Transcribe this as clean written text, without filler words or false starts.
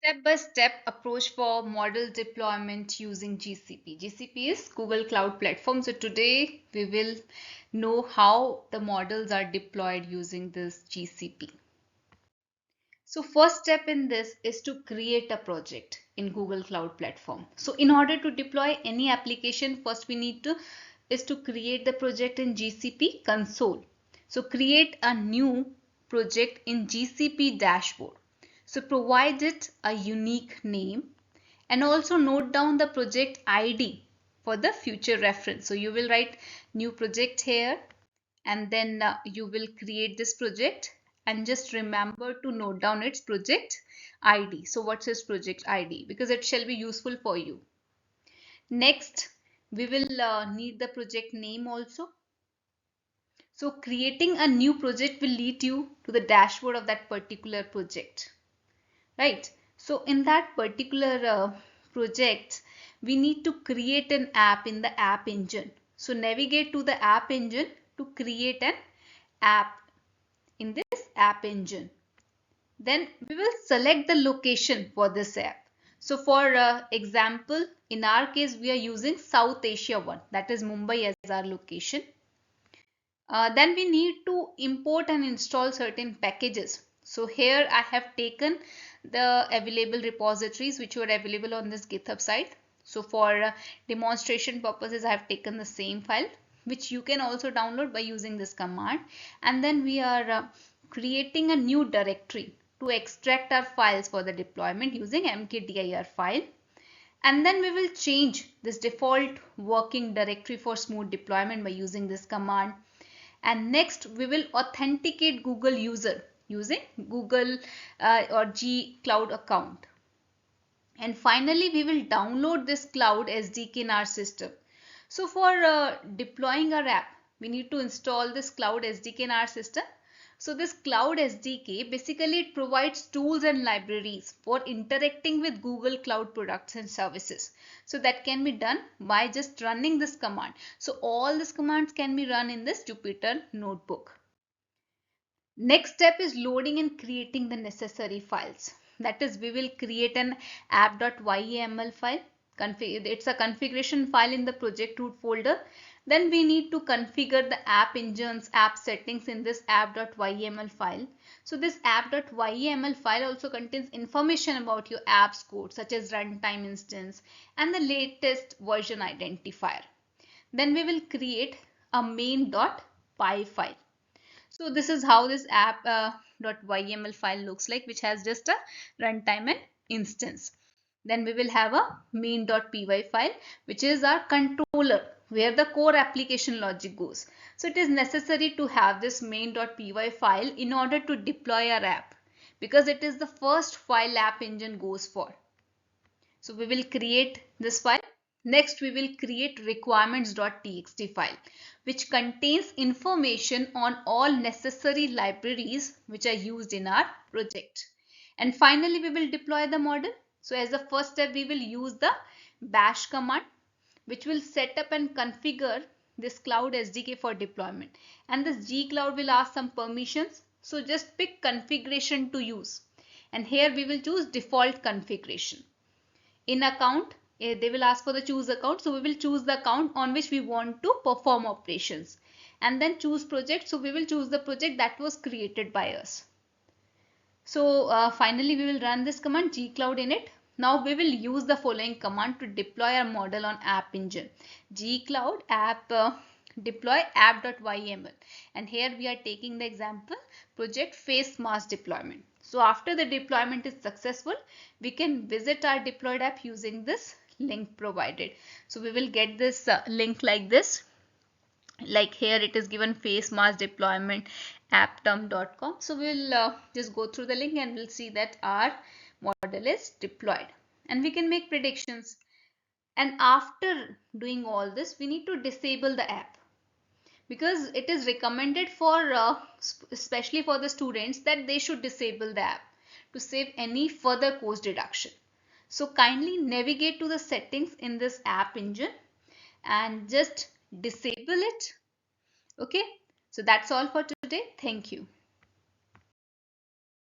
Step-by-step approach for model deployment using GCP. GCP is Google Cloud Platform. So today we will know how the models are deployed using this GCP. So first step in this is to create a project in Google Cloud Platform. So in order to deploy any application, first we need to create the project in GCP console. So create a new project in GCP dashboard. So provide it a unique name and also note down the project ID for the future reference. So you will write new project here and then you will create this project and just remember to note down its project ID. So what's its project ID? Because it shall be useful for you. Next, we will need the project name also. So creating a new project will lead you to the dashboard of that particular project, right? So in that particular project, we need to create an app in the app engine. So navigate to the app engine to create an app in this app engine. Then we will select the location for this app. So for example, in our case, we are using South Asia one, that is Mumbai as our location. Then we need to import and install certain packages. So here I have taken the available repositories which were available on this GitHub site. So for demonstration purposes, I have taken the same file which you can also download by using this command. And then we are creating a new directory to extract our files for the deployment using mkdir file. And then we will change this default working directory for smooth deployment by using this command. And next we will authenticate Google user using Google or G Cloud account. And finally we will download this cloud SDK in our system. So for deploying our app, we need to install this cloud SDK in our system. So this cloud SDK basically it provides tools and libraries for interacting with Google Cloud products and services. So that can be done by just running this command. So all these commands can be run in this Jupyter notebook. Next step is loading and creating the necessary files. That is, we will create an app.yaml file. It's a configuration file in the project root folder. Then we need to configure the app engines, app settings in this app.yml file. So this app.yml file also contains information about your app's code such as runtime instance and the latest version identifier. Then we will create a main.py file. So this is how this app.yml file looks like, which has just a runtime and instance. Then we will have a main.py file, which is our controller where the core application logic goes. So it is necessary to have this main.py file in order to deploy our app because it is the first file app engine goes for. So we will create this file. Next, we will create requirements.txt file, which contains information on all necessary libraries which are used in our project. And finally, we will deploy the model. So as the first step, we will use the bash command, which will set up and configure this cloud SDK for deployment. And this gcloud will ask some permissions. So just pick configuration to use. And here we will choose default configuration. In account, they will ask for the choose account. So we will choose the account on which we want to perform operations. And then choose project. So we will choose the project that was created by us. So finally we will run this command gcloud init. Now we will use the following command to deploy our model on app engine. Gcloud app deploy app.yml. And here we are taking the example project face mass deployment. So after the deployment is successful, we can visit our deployed app using this link provided. So we will get this link like this. Like here it is given face mass deployment appterm.com. So we'll just go through the link and we'll see that our model is deployed. And we can make predictions. And after doing all this, we need to disable the app. Because it is recommended for especially for the students that they should disable the app to save any further cost deduction. So kindly navigate to the settings in this app engine and just disable it. Okay, so that's all for today. Thank you.